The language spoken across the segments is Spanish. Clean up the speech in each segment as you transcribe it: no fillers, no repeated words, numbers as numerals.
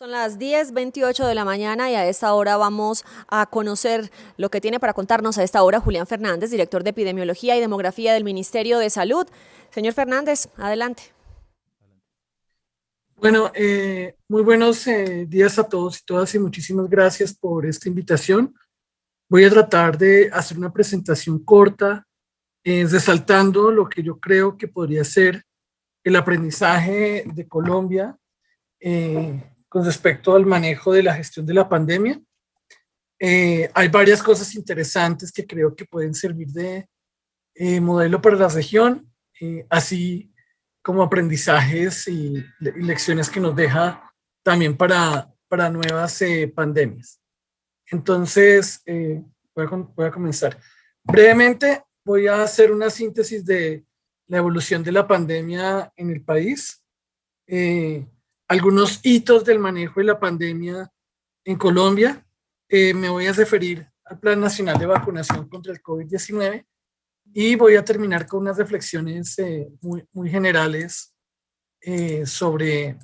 Son las 10:28 de la mañana y a esta hora vamos a conocer lo que tiene para contarnos a esta hora Julián Fernández, director de Epidemiología y Demografía del Ministerio de Salud. Señor Fernández, adelante. Bueno, muy buenos días a todos y todas y muchísimas gracias por esta invitación. Voy a tratar de hacer una presentación corta, resaltando lo que yo creo que podría ser el aprendizaje de Colombia con respecto al manejo de la gestión de la pandemia. Hay varias cosas interesantes que creo que pueden servir de modelo para la región, así como aprendizajes y lecciones que nos deja también para nuevas pandemias. Entonces, voy a comenzar. Brevemente, voy a hacer una síntesis de la evolución de la pandemia en el país, eh, algunos hitos del manejo de la pandemia en Colombia. Me voy a referir al Plan Nacional de Vacunación contra el COVID-19 y voy a terminar con unas reflexiones muy generales sobre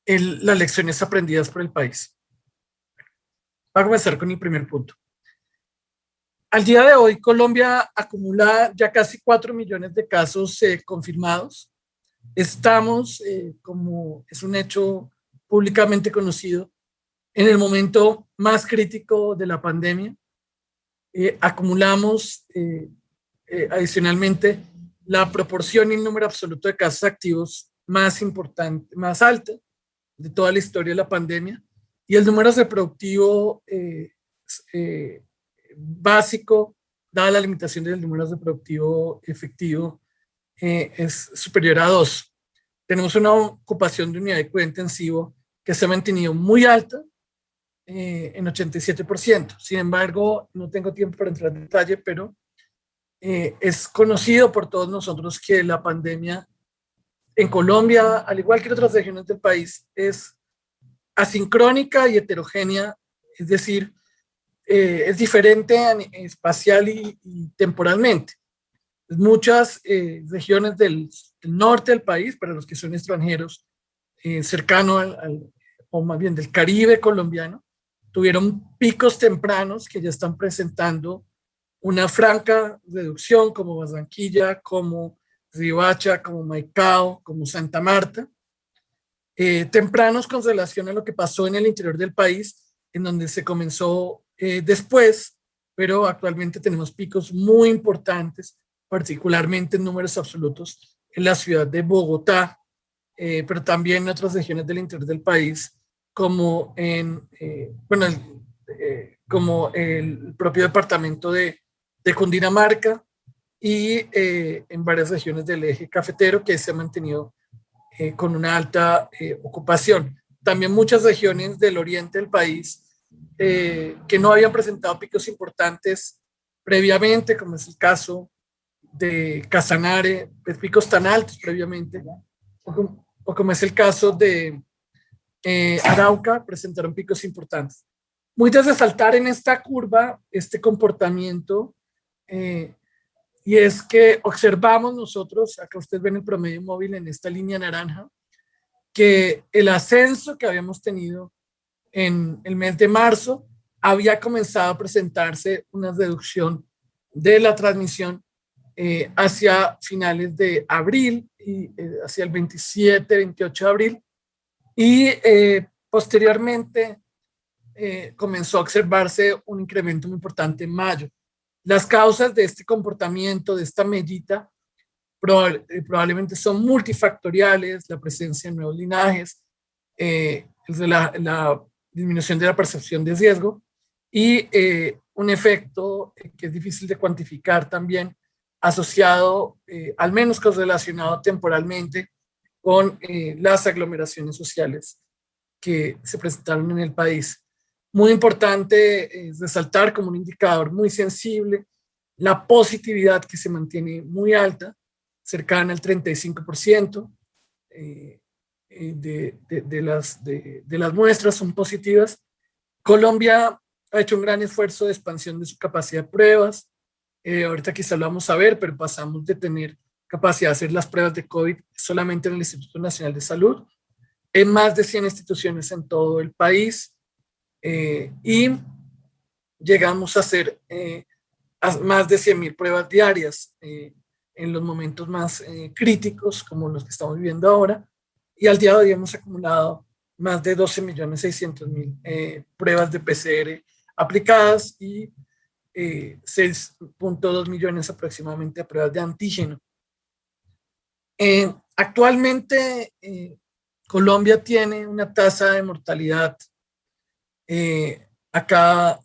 las lecciones aprendidas por el país. Voy a comenzar con el primer punto. Al día de hoy, Colombia acumula ya casi 4 millones de casos confirmados. Estamos, como es un hecho públicamente conocido, en el momento más crítico de la pandemia. Acumulamos adicionalmente la proporción y el número absoluto de casos activos más importante, más alta de toda la historia de la pandemia, y el número reproductivo básico, dada la limitación del número reproductivo efectivo, es superior a 2. Tenemos una ocupación de unidad de cuidado intensivo que se ha mantenido muy alta, en 87%. Sin embargo, no tengo tiempo para entrar en detalle, pero es conocido por todos nosotros que la pandemia en Colombia, al igual que en otras regiones del país, es asincrónica y heterogénea, es decir, es diferente espacial y temporalmente. Muchas regiones del norte del país, para los que son extranjeros, cercano o más bien del Caribe colombiano, tuvieron picos tempranos que ya están presentando una franca reducción, como Barranquilla, como Riohacha, como Maicao, como Santa Marta, tempranos con relación a lo que pasó en el interior del país, en donde se comenzó después, pero actualmente tenemos picos muy importantes, particularmente en números absolutos en la ciudad de Bogotá, pero también en otras regiones del interior del país, como como el propio departamento de Cundinamarca y en varias regiones del eje cafetero que se ha mantenido con una alta ocupación. También muchas regiones del oriente del país que no habían presentado picos importantes previamente, como es el caso de Casanare, pues, picos tan altos previamente, o como es el caso de Arauca, presentaron picos importantes. Muy de resaltar en esta curva este comportamiento, eh, y es que observamos nosotros, acá ustedes ven el promedio móvil en esta línea naranja, que el ascenso que habíamos tenido en el mes de marzo había comenzado a presentarse una reducción de la transmisión hacia finales de abril y hacia el 27, 28 de abril, y posteriormente comenzó a observarse un incremento muy importante en mayo. Las causas de este comportamiento, de esta mellita, probablemente son multifactoriales: la presencia de nuevos linajes, la disminución de la percepción de riesgo y un efecto que es difícil de cuantificar también, asociado, al menos correlacionado temporalmente, con las aglomeraciones sociales que se presentaron en el país. Muy importante resaltar como un indicador muy sensible la positividad, que se mantiene muy alta, cercana al 35%. De las muestras son positivas. Colombia ha hecho un gran esfuerzo de expansión de su capacidad de pruebas. Ahorita quizá lo vamos a ver, pero pasamos de tener capacidad de hacer las pruebas de COVID solamente en el Instituto Nacional de Salud en más de 100 instituciones en todo el país, y llegamos a hacer más de 100.000 pruebas diarias en los momentos más críticos, como los que estamos viviendo ahora, y al día de hoy hemos acumulado más de 12.600.000 pruebas de PCR aplicadas y 6.2 millones aproximadamente de pruebas de antígeno. Actualmente, Colombia tiene una tasa de mortalidad acá,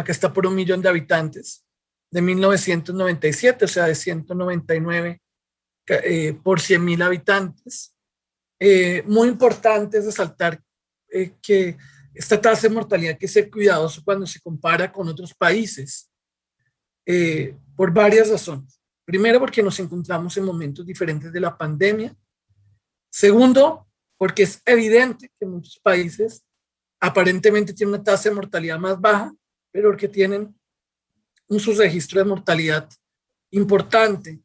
que está por 1 millón de habitantes, de 1997, o sea, de 199 por 100.000 habitantes. Muy importante es resaltar que esta tasa de mortalidad hay que ser cuidadoso cuando se compara con otros países, por varias razones. Primero, porque nos encontramos en momentos diferentes de la pandemia. Segundo, porque es evidente que muchos países aparentemente tienen una tasa de mortalidad más baja, pero porque tienen un subregistro de mortalidad importante,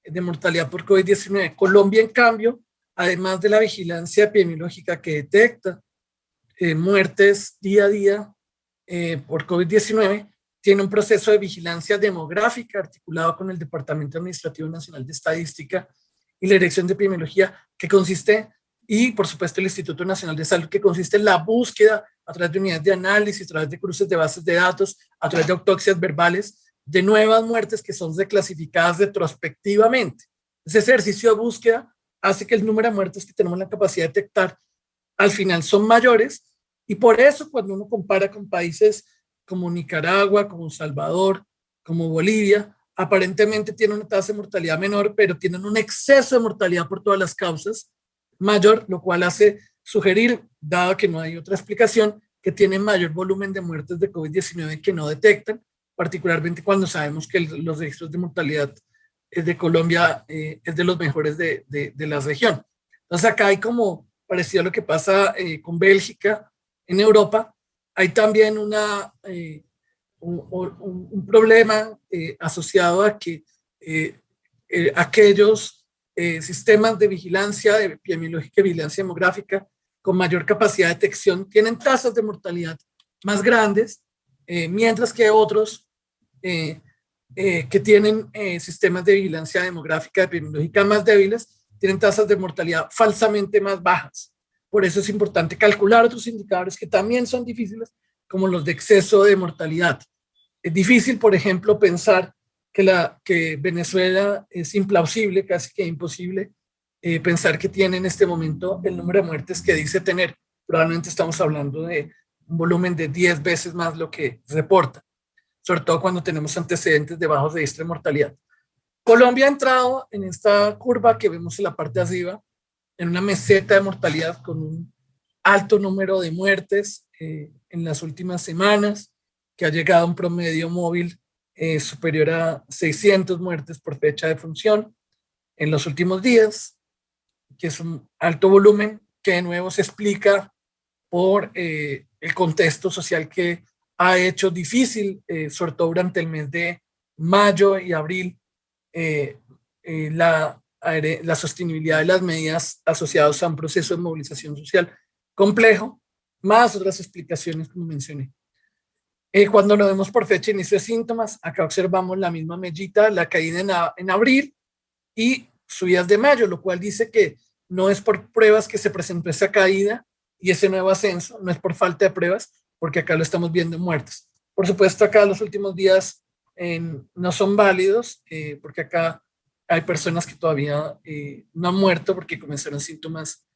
de mortalidad por COVID-19. Colombia, en cambio, además de la vigilancia epidemiológica que detecta muertes día a día por COVID-19, tiene un proceso de vigilancia demográfica articulado con el Departamento Administrativo Nacional de Estadística y la Dirección de Epidemiología, que consiste, y por supuesto el Instituto Nacional de Salud, que consiste en la búsqueda a través de unidades de análisis, a través de cruces de bases de datos, a través de autopsias verbales, de nuevas muertes que son reclasificadas retrospectivamente. Ese ejercicio de búsqueda hace que el número de muertes que tenemos la capacidad de detectar al final son mayores, y por eso cuando uno compara con países como Nicaragua, como Salvador, como Bolivia, aparentemente tienen una tasa de mortalidad menor, pero tienen un exceso de mortalidad por todas las causas mayor, lo cual hace sugerir, dado que no hay otra explicación, que tienen mayor volumen de muertes de COVID-19 que no detectan, particularmente cuando sabemos que los registros de mortalidad de Colombia es de los mejores de la región. Entonces acá hay, como parecido a lo que pasa con Bélgica en Europa, hay también un problema asociado a que aquellos sistemas de vigilancia epidemiológica y vigilancia demográfica con mayor capacidad de detección tienen tasas de mortalidad más grandes, mientras que otros que tienen sistemas de vigilancia demográfica epidemiológica más débiles tienen tasas de mortalidad falsamente más bajas. Por eso es importante calcular otros indicadores que también son difíciles, como los de exceso de mortalidad. Es difícil, por ejemplo, pensar que Venezuela es implausible, casi que imposible, pensar que tiene en este momento el número de muertes que dice tener. Probablemente estamos hablando de un volumen de 10 veces más lo que reporta, sobre todo cuando tenemos antecedentes de bajos registros de mortalidad. Colombia ha entrado en esta curva que vemos en la parte de arriba, en una meseta de mortalidad con un alto número de muertes en las últimas semanas, que ha llegado a un promedio móvil superior a 600 muertes por fecha de función en los últimos días, que es un alto volumen que de nuevo se explica por el contexto social que ha hecho difícil, sobre todo durante el mes de mayo y abril, la sostenibilidad de las medidas asociadas a un proceso de movilización social complejo, más otras explicaciones como mencioné. Cuando lo vemos por fecha de inicio de síntomas, acá observamos la misma mellita, la caída en abril y subidas de mayo, lo cual dice que no es por pruebas que se presentó esa caída y ese nuevo ascenso, no es por falta de pruebas, porque acá lo estamos viendo en muertes. Por supuesto, acá los últimos días no son válidos, porque acá hay personas que todavía no han muerto porque comenzaron síntomas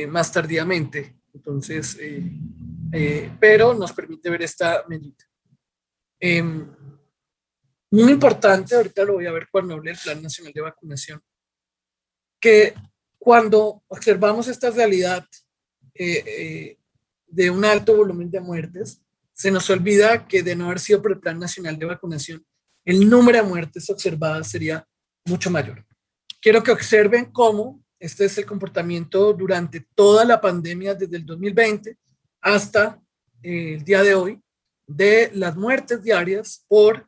más tardíamente. Entonces, pero nos permite ver esta medida. Muy importante, ahorita lo voy a ver cuando hable del Plan Nacional de Vacunación, que cuando observamos esta realidad de un alto volumen de muertes, se nos olvida que de no haber sido por el Plan Nacional de Vacunación, el número de muertes observadas sería mucho mayor. Quiero que observen cómo este es el comportamiento durante toda la pandemia, desde el 2020 hasta el día de hoy, de las muertes diarias por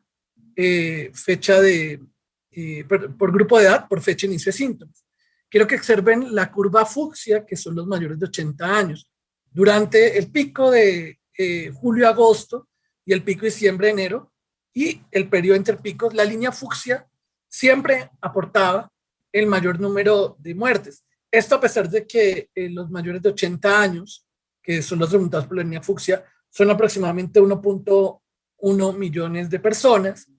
fecha por grupo de edad, por fecha de inicio de síntomas, quiero que observen la curva fucsia, que son los mayores de 80 años. Durante el pico de julio-agosto y el pico de diciembre-enero y el periodo entre picos, la línea fucsia siempre aportaba el mayor número de muertes. Esto a pesar de que los mayores de 80 años, que son los remuntados por la línea fucsia, son aproximadamente 1.1 millones de personas,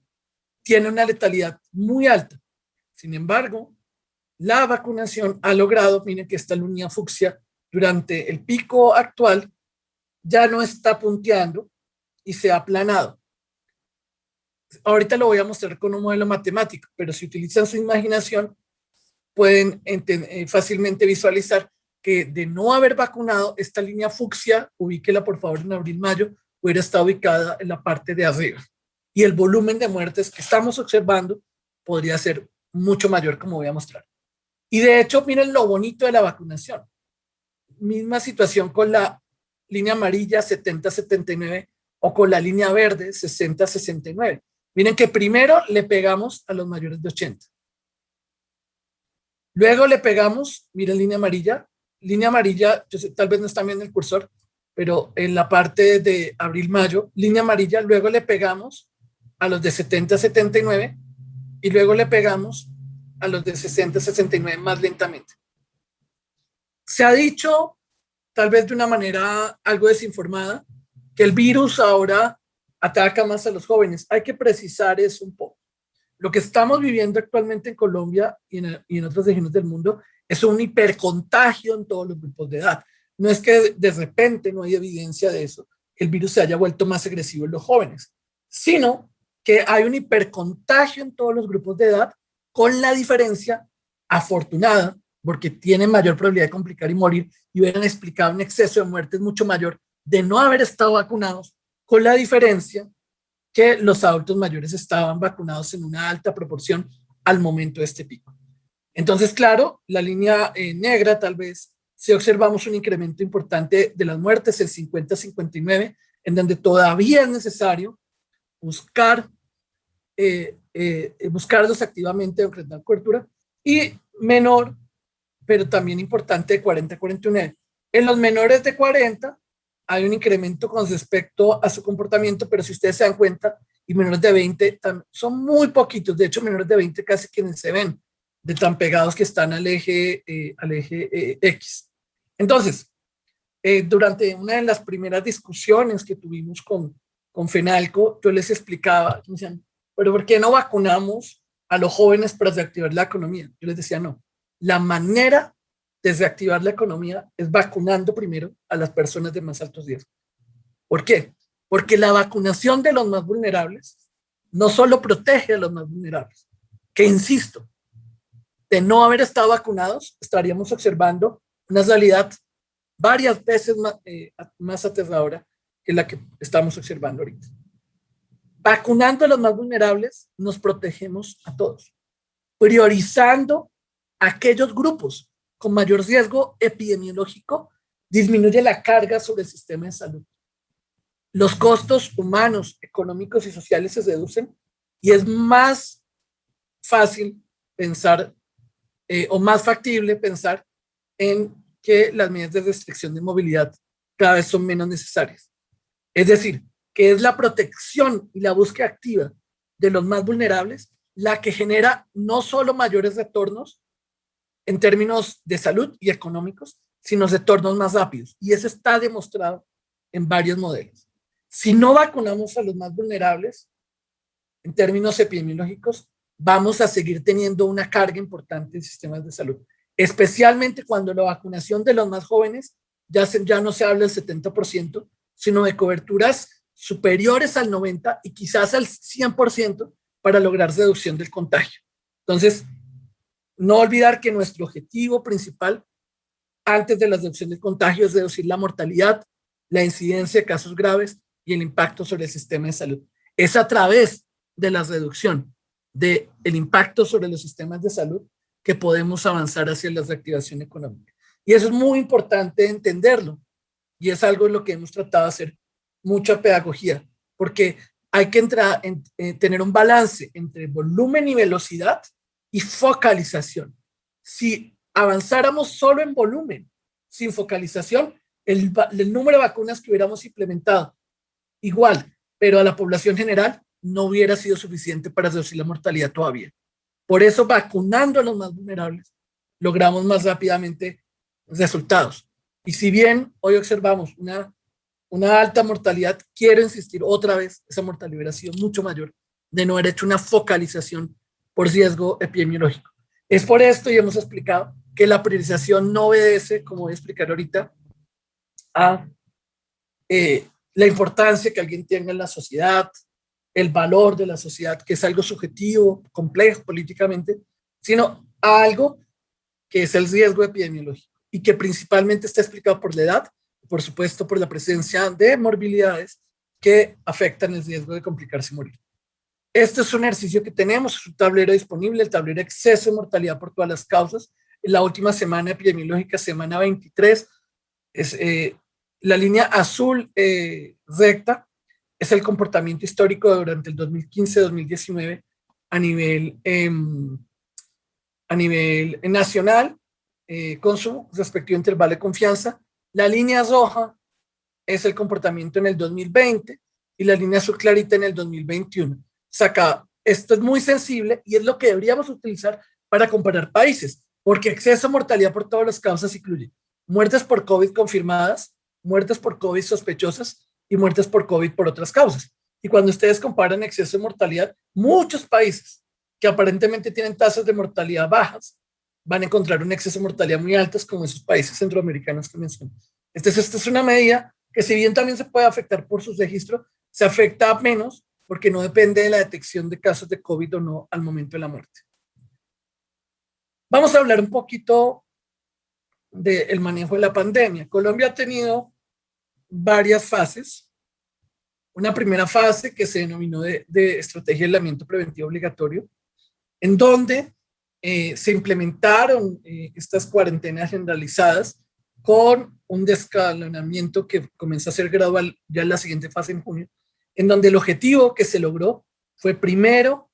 tiene una letalidad muy alta. Sin embargo, la vacunación ha logrado, miren que esta línea fucsia durante el pico actual ya no está punteando y se ha aplanado. Ahorita lo voy a mostrar con un modelo matemático, pero si utilizan su imaginación, pueden fácilmente visualizar que de no haber vacunado, esta línea fucsia, ubíquela por favor en abril-mayo, hubiera estado ubicada en la parte de arriba. Y el volumen de muertes que estamos observando podría ser mucho mayor, como voy a mostrar. Y de hecho, miren lo bonito de la vacunación. Misma situación con la línea amarilla 70-79 o con la línea verde 60-69. Miren que primero le pegamos a los mayores de 80. Luego le pegamos, miren línea amarilla, yo sé, tal vez no están viendo el cursor, pero en la parte de abril-mayo, línea amarilla, luego le pegamos a los de 70-79 y luego le pegamos a los de 60-69 más lentamente. Se ha dicho, tal vez de una manera algo desinformada, que el virus ahora ataca más a los jóvenes. Hay que precisar eso un poco. Lo que estamos viviendo actualmente en Colombia y en otras regiones del mundo es un hipercontagio en todos los grupos de edad. No es que de repente no hay evidencia de eso, que el virus se haya vuelto más agresivo en los jóvenes, sino que hay un hipercontagio en todos los grupos de edad, con la diferencia afortunada, porque tienen mayor probabilidad de complicar y morir, y hubieran explicado un exceso de muertes mucho mayor de no haber estado vacunados, con la diferencia que los adultos mayores estaban vacunados en una alta proporción al momento de este pico. Entonces, claro, la línea negra tal vez, si observamos un incremento importante de las muertes, el 50-59, en donde todavía es necesario buscarlos activamente aunque dan cobertura, y menor, pero también importante, de 40-49. En los menores de 40 hay un incremento con respecto a su comportamiento, pero si ustedes se dan cuenta, y menores de 20 son muy poquitos, de hecho menores de 20 casi quienes se ven, de tan pegados que están al eje X. Entonces, durante una de las primeras discusiones que tuvimos con FENALCO, yo les explicaba, me decían, pero ¿por qué no vacunamos a los jóvenes para reactivar la economía? Yo les decía, no, la manera de reactivar la economía es vacunando primero a las personas de más altos riesgos. ¿Por qué? Porque la vacunación de los más vulnerables no solo protege a los más vulnerables, que insisto, de no haber estado vacunados, estaríamos observando una realidad varias veces más aterradora que la que estamos observando ahorita. Vacunando a los más vulnerables, nos protegemos a todos, priorizando aquellos grupos con mayor riesgo epidemiológico, disminuye la carga sobre el sistema de salud. Los costos humanos, económicos y sociales se reducen y es más fácil pensar o más factible pensar en que las medidas de restricción de movilidad cada vez son menos necesarias. Es decir, que es la protección y la búsqueda activa de los más vulnerables la que genera no solo mayores retornos en términos de salud y económicos, sino retornos más rápidos. Y eso está demostrado en varios modelos. Si no vacunamos a los más vulnerables, en términos epidemiológicos, vamos a seguir teniendo una carga importante en sistemas de salud, especialmente cuando la vacunación de los más jóvenes ya no se habla del 70%, sino de coberturas superiores al 90% y quizás al 100% para lograr reducción del contagio. Entonces, no olvidar que nuestro objetivo principal antes de la reducción del contagio es reducir la mortalidad, la incidencia de casos graves y el impacto sobre el sistema de salud. Es a través de la reducción del impacto sobre los sistemas de salud que podemos avanzar hacia la reactivación económica. Y eso es muy importante entenderlo. Y es algo en lo que hemos tratado de hacer mucha pedagogía, porque hay que tener un balance entre volumen y velocidad y focalización. Si avanzáramos solo en volumen, sin focalización, el número de vacunas que hubiéramos implementado igual, pero a la población general no hubiera sido suficiente para reducir la mortalidad todavía. Por eso, vacunando a los más vulnerables, logramos más rápidamente resultados. Y si bien hoy observamos una alta mortalidad, quiero insistir otra vez, esa mortalidad hubiera sido mucho mayor de no haber hecho una focalización por riesgo epidemiológico. Es por esto, y hemos explicado, que la priorización no obedece, como voy a explicar ahorita, a la importancia que alguien tenga en la sociedad, el valor de la sociedad, que es algo subjetivo, complejo políticamente, sino a algo que es el riesgo epidemiológico y que principalmente está explicado por la edad, por supuesto por la presencia de morbilidades que afectan el riesgo de complicarse y morir. Este es un ejercicio que tenemos, es un tablero disponible, el tablero exceso de mortalidad por todas las causas. En la última semana epidemiológica, semana 23, es la línea azul recta, es el comportamiento histórico durante el 2015-2019 a nivel nacional, con su respectivo intervalo de confianza. La línea roja es el comportamiento en el 2020 y la línea azul clarita en el 2021. Esto es muy sensible y es lo que deberíamos utilizar para comparar países, porque exceso de mortalidad por todas las causas incluye muertes por COVID confirmadas, muertes por COVID sospechosas y muertes por COVID por otras causas. Y cuando ustedes comparan exceso de mortalidad, muchos países que aparentemente tienen tasas de mortalidad bajas van a encontrar un exceso de mortalidad muy altas, como esos países centroamericanos que mencioné. Entonces, esta es una medida que, si bien también se puede afectar por sus registros, se afecta menos porque no depende de la detección de casos de COVID o no al momento de la muerte. Vamos a hablar un poquito del manejo de la pandemia. Colombia ha tenido varias fases. Una primera fase que se denominó de estrategia de aislamiento preventivo obligatorio, en donde se implementaron estas cuarentenas generalizadas con un descalonamiento que comenzó a ser gradual ya en la siguiente fase en junio, en donde el objetivo que se logró fue primero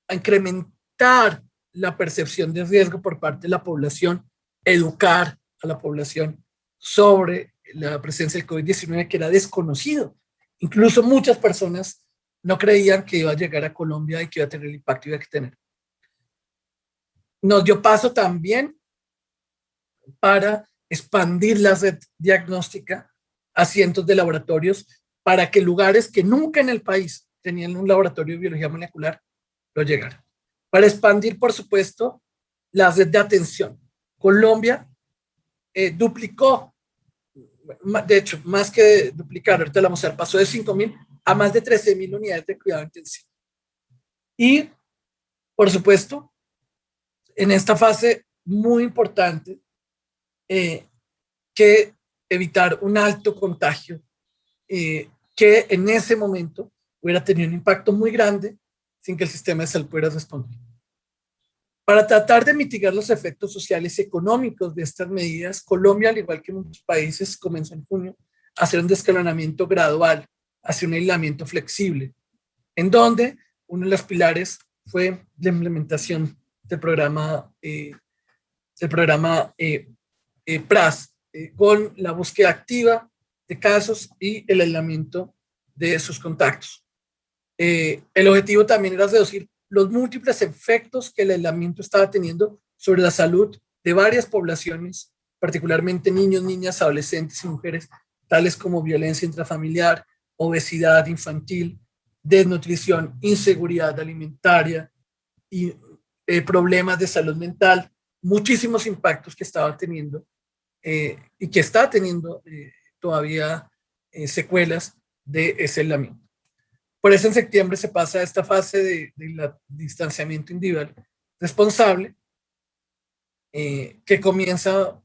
a incrementar la percepción de riesgo por parte de la población, educar a la población sobre la presencia del COVID-19 que era desconocido. Incluso muchas personas no creían que iba a llegar a Colombia y que iba a tener el impacto que iba a tener. Nos dio paso también para expandir la red diagnóstica a cientos de laboratorios para que lugares que nunca en el país tenían un laboratorio de biología molecular lo llegaran. Para expandir, por supuesto, la red de atención. Colombia duplicó, de hecho, más que duplicar, ahorita la vamos a ver, pasó de 5.000 a más de 13.000 unidades de cuidado intensivo. Y, por supuesto, en esta fase muy importante, que evitar un alto contagio, que en ese momento hubiera tenido un impacto muy grande sin que el sistema de salud pudiera responder. Para tratar de mitigar los efectos sociales y económicos de estas medidas, Colombia, al igual que muchos países, comenzó en junio a hacer un descalonamiento gradual hacia un aislamiento flexible, en donde uno de los pilares fue la implementación del programa PRAS, con la búsqueda activa de casos y el aislamiento de sus contactos. El objetivo también era reducir los múltiples efectos que el aislamiento estaba teniendo sobre la salud de varias poblaciones, particularmente niños, niñas, adolescentes y mujeres, tales como violencia intrafamiliar, obesidad infantil, desnutrición, inseguridad alimentaria y problemas de salud mental, muchísimos impactos que estaba teniendo y que está teniendo todavía secuelas de ese aislamiento. Por eso en septiembre se pasa a esta fase de distanciamiento individual responsable, que comienza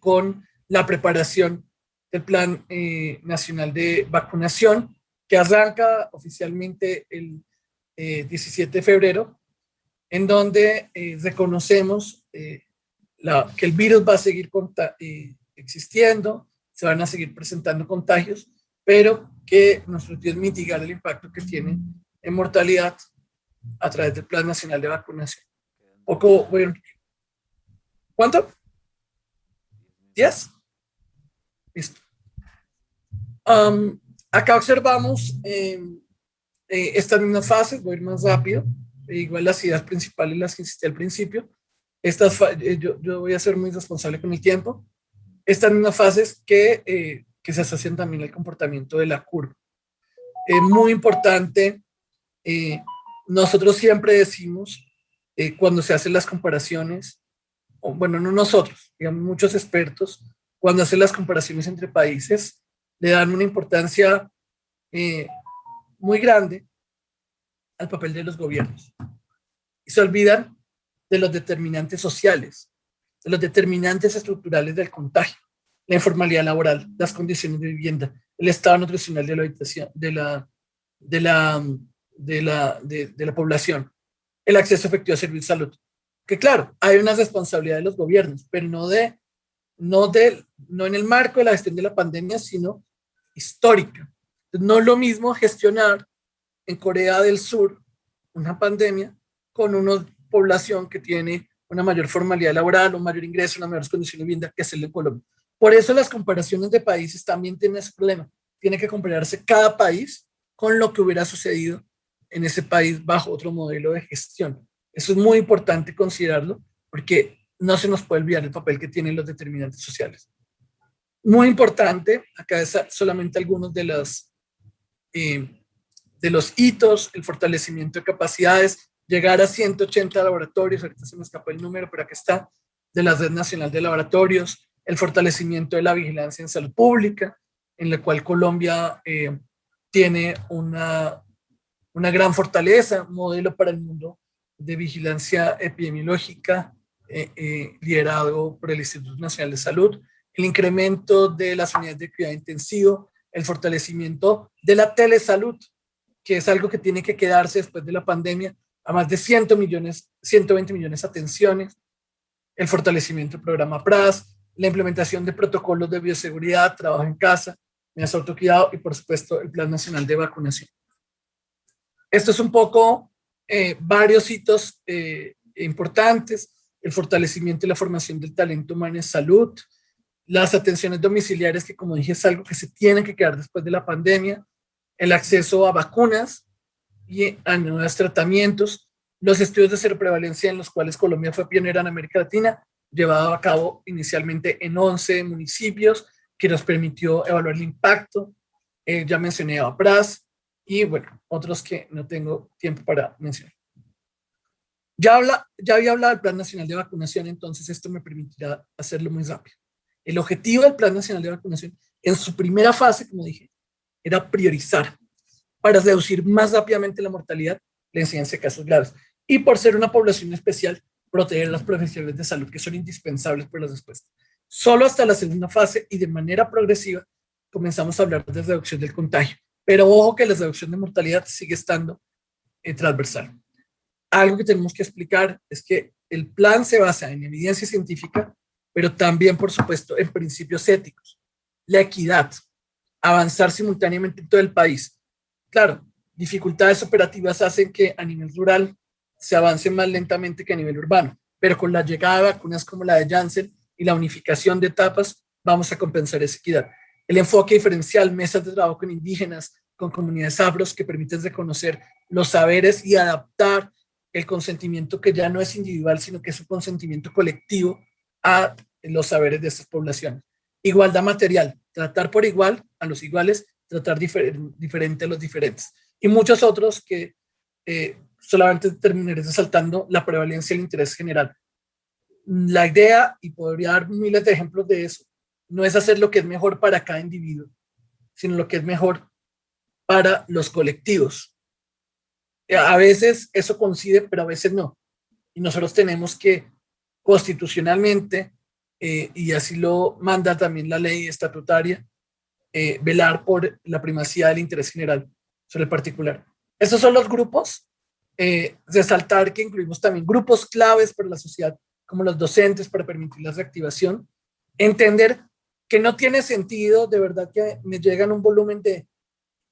con la preparación del Plan Nacional de Vacunación, que arranca oficialmente el 17 de febrero, en donde reconocemos que el virus va a seguir existiendo, se van a seguir presentando contagios, pero que nuestro objetivo es mitigar el impacto que tiene en mortalidad a través del Plan Nacional de Vacunación. ¿Cuánto? 10. Listo. Acá observamos estas mismas fases, voy a ir más rápido, igual las ideas principales las que insistí al principio. Yo voy a ser muy responsable con el tiempo. Estas mismas fases que se asocian también al comportamiento de la curva. Muy importante, nosotros siempre decimos, cuando se hacen las comparaciones, o bueno, no nosotros, digamos muchos expertos, cuando hacen las comparaciones entre países, le dan una importancia muy grande al papel de los gobiernos. Y se olvidan de los determinantes sociales, de los determinantes estructurales del contagio, la informalidad laboral, las condiciones de vivienda, el estado nutricional de la habitación, de la población, el acceso efectivo a servicios de salud. Que claro, hay una responsabilidad de los gobiernos, pero no en el marco de la gestión de la pandemia, sino histórica. No es lo mismo gestionar en Corea del Sur una pandemia con una población que tiene una mayor formalidad laboral, un mayor ingreso, una mayor condición de vivienda que hacerlo en Colombia. Por eso las comparaciones de países también tienen ese problema. Tiene que compararse cada país con lo que hubiera sucedido en ese país bajo otro modelo de gestión. Eso es muy importante considerarlo porque no se nos puede olvidar el papel que tienen los determinantes sociales. Muy importante, acá es solamente algunos de los hitos, el fortalecimiento de capacidades, llegar a 180 laboratorios, ahorita se me escapó el número, pero aquí está, de la Red Nacional de Laboratorios, el fortalecimiento de la vigilancia en salud pública, en la cual Colombia tiene una gran fortaleza, un modelo para el mundo de vigilancia epidemiológica liderado por el Instituto Nacional de Salud, el incremento de las unidades de cuidado intensivo, el fortalecimiento de la telesalud, que es algo que tiene que quedarse después de la pandemia, a más de 120 millones de atenciones, el fortalecimiento del programa PRAS, la implementación de protocolos de bioseguridad, trabajo en casa, medidas de autocuidado y, por supuesto, el Plan Nacional de Vacunación. Esto es un poco varios hitos importantes, el fortalecimiento y la formación del talento humano en salud, las atenciones domiciliarias, que como dije es algo que se tiene que quedar después de la pandemia, el acceso a vacunas y a nuevos tratamientos, los estudios de seroprevalencia en los cuales Colombia fue pionera en América Latina, llevado a cabo inicialmente en 11 municipios, que nos permitió evaluar el impacto. Ya mencioné a PRAS y bueno, otros que no tengo tiempo para mencionar. Ya había hablado del Plan Nacional de Vacunación, entonces esto me permitirá hacerlo muy rápido. El objetivo del Plan Nacional de Vacunación, en su primera fase, como dije, era priorizar para reducir más rápidamente la mortalidad, la incidencia de casos graves. Y por ser una población especial, proteger a los profesionales de salud que son indispensables para la respuesta. Solo hasta la segunda fase y de manera progresiva comenzamos a hablar de reducción del contagio. Pero ojo que la reducción de mortalidad sigue estando transversal. Algo que tenemos que explicar es que el plan se basa en evidencia científica, pero también, por supuesto, en principios éticos. La equidad, avanzar simultáneamente en todo el país. Claro, dificultades operativas hacen que a nivel rural se avance más lentamente que a nivel urbano, pero con la llegada de vacunas como la de Janssen y la unificación de etapas, vamos a compensar esa equidad. El enfoque diferencial, mesas de trabajo con indígenas, con comunidades afros, que permiten reconocer los saberes y adaptar el consentimiento que ya no es individual, sino que es un consentimiento colectivo a los saberes de estas poblaciones. Igualdad material, tratar por igual a los iguales, tratar diferente a los diferentes. Y muchos otros que solamente terminaré resaltando la prevalencia del interés general. La idea, y podría dar miles de ejemplos de eso, no es hacer lo que es mejor para cada individuo, sino lo que es mejor para los colectivos. A veces eso coincide, pero a veces no. Y nosotros tenemos que constitucionalmente, y así lo manda también la ley estatutaria, velar por la primacía del interés general sobre el particular. Estos son los grupos. Resaltar que incluimos también grupos claves para la sociedad, como los docentes, para permitir la reactivación. Entender que no tiene sentido, de verdad, que me llegan un volumen de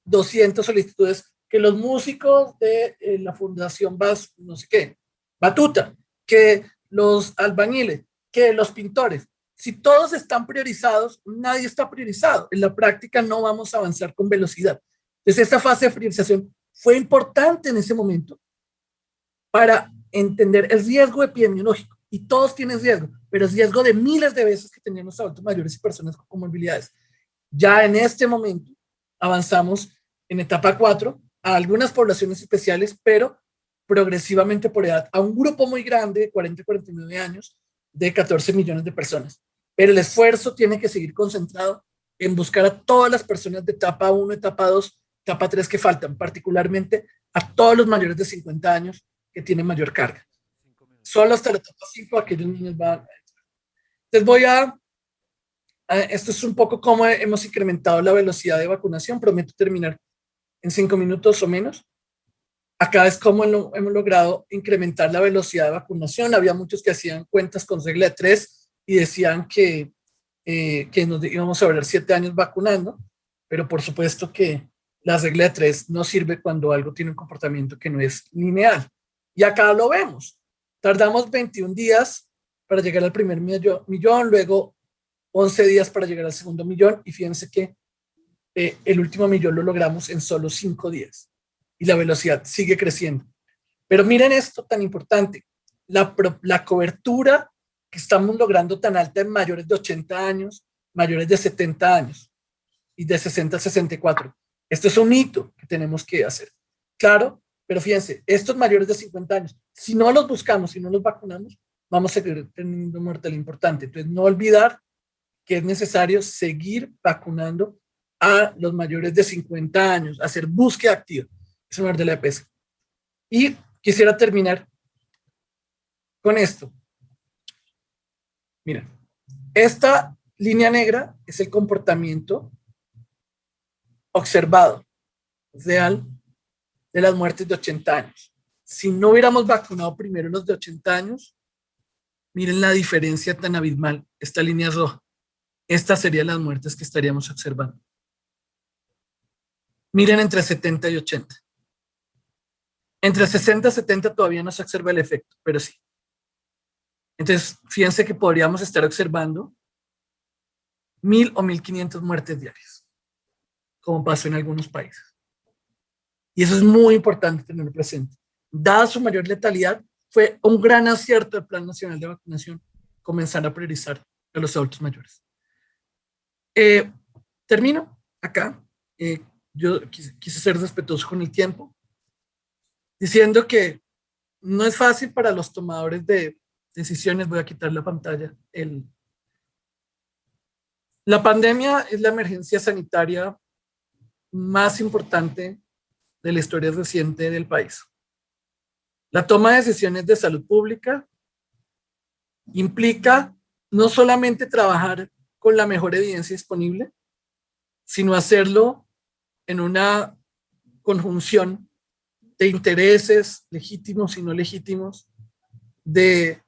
200 solicitudes, que los músicos de la Fundación no sé qué, Batuta, que los albañiles, que los pintores. Si todos están priorizados, nadie está priorizado. En la práctica no vamos a avanzar con velocidad. Entonces, esta fase de priorización fue importante en ese momento para entender el riesgo epidemiológico. Y todos tienen riesgo, pero es riesgo de miles de veces que tenían los adultos mayores y personas con comorbilidades. Ya en este momento avanzamos en etapa 4 a algunas poblaciones especiales, pero progresivamente por edad, a un grupo muy grande de 40 a 49 años, de 14 millones de personas. Pero el esfuerzo tiene que seguir concentrado en buscar a todas las personas de etapa 1, etapa 2, etapa 3 que faltan, particularmente a todos los mayores de 50 años que tienen mayor carga. Solo hasta la etapa 5 aquellos niños van. Entonces esto es un poco cómo hemos incrementado la velocidad de vacunación. Prometo terminar en 5 minutos o menos. Acá es cómo hemos logrado incrementar la velocidad de vacunación. Había muchos que hacían cuentas con regla de 3 y decían que nos íbamos a durar 7 años vacunando, pero por supuesto que la regla de 3 no sirve cuando algo tiene un comportamiento que no es lineal. Y acá lo vemos. Tardamos 21 días para llegar al primer millón, luego 11 días para llegar al segundo millón, y fíjense que el último millón lo logramos en solo 5 días. Y la velocidad sigue creciendo. Pero miren esto tan importante, la cobertura que estamos logrando tan alta en mayores de 80 años, mayores de 70 años y de 60 a 64. Esto es un hito que tenemos que hacer. Claro, pero fíjense, estos mayores de 50 años, si no los buscamos, si no los vacunamos, vamos a seguir teniendo mortalidad importante. Entonces, no olvidar que es necesario seguir vacunando a los mayores de 50 años, hacer búsqueda activa. Es un de la EPS. Y quisiera terminar con esto. Miren, esta línea negra es el comportamiento observado real de las muertes de 80 años. Si no hubiéramos vacunado primero los de 80 años, miren la diferencia tan abismal. Esta línea es roja. Estas serían las muertes que estaríamos observando. Miren entre 70 y 80. Entre 60 y 70 todavía no se observa el efecto, pero sí. Entonces, fíjense que podríamos estar observando 1,000 o 1,500 muertes diarias, como pasó en algunos países. Y eso es muy importante tenerlo presente. Dada su mayor letalidad, fue un gran acierto del Plan Nacional de Vacunación comenzar a priorizar a los adultos mayores. Termino acá. Yo quise ser respetuoso con el tiempo, diciendo que no es fácil para los tomadores de decisiones. Voy a quitar la pantalla. La pandemia es la emergencia sanitaria más importante de la historia reciente del país. La toma de decisiones de salud pública implica no solamente trabajar con la mejor evidencia disponible, sino hacerlo en una conjunción de intereses legítimos y no legítimos, de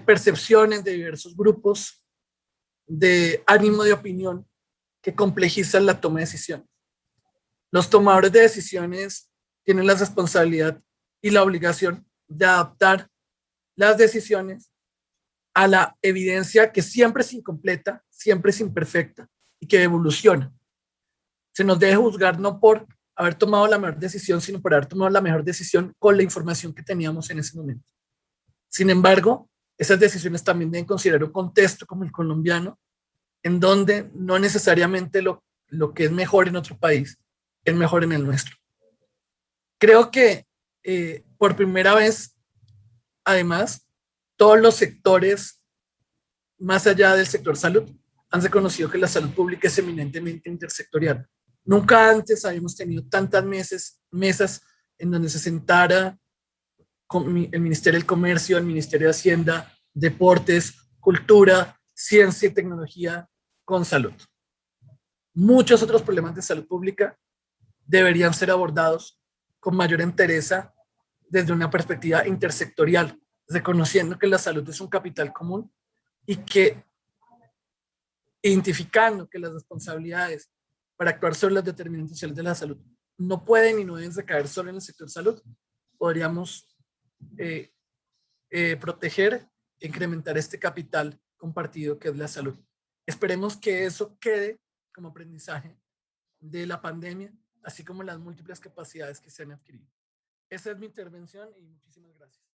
percepciones de diversos grupos, de ánimo de opinión que complejizan la toma de decisiones. Los tomadores de decisiones tienen la responsabilidad y la obligación de adaptar las decisiones a la evidencia que siempre es incompleta, siempre es imperfecta y que evoluciona. Se nos debe juzgar no por haber tomado la mejor decisión, sino por haber tomado la mejor decisión con la información que teníamos en ese momento. Sin embargo, esas decisiones también deben considerar un contexto como el colombiano, en donde no necesariamente lo que es mejor en otro país es mejor en el nuestro. Creo que por primera vez, además, todos los sectores, más allá del sector salud, han reconocido que la salud pública es eminentemente intersectorial. Nunca antes habíamos tenido tantas mesas en donde se sentara el Ministerio del Comercio, el Ministerio de Hacienda, Deportes, Cultura, Ciencia y Tecnología con salud. Muchos otros problemas de salud pública deberían ser abordados con mayor entereza desde una perspectiva intersectorial, reconociendo que la salud es un capital común y que identificando que las responsabilidades para actuar sobre las determinantes sociales de la salud no pueden y no deben recaer solo en el sector salud, podríamos proteger incrementar este capital compartido que es la salud. Esperemos que eso quede como aprendizaje de la pandemia, así como las múltiples capacidades que se han adquirido. Esa es mi intervención y muchísimas gracias.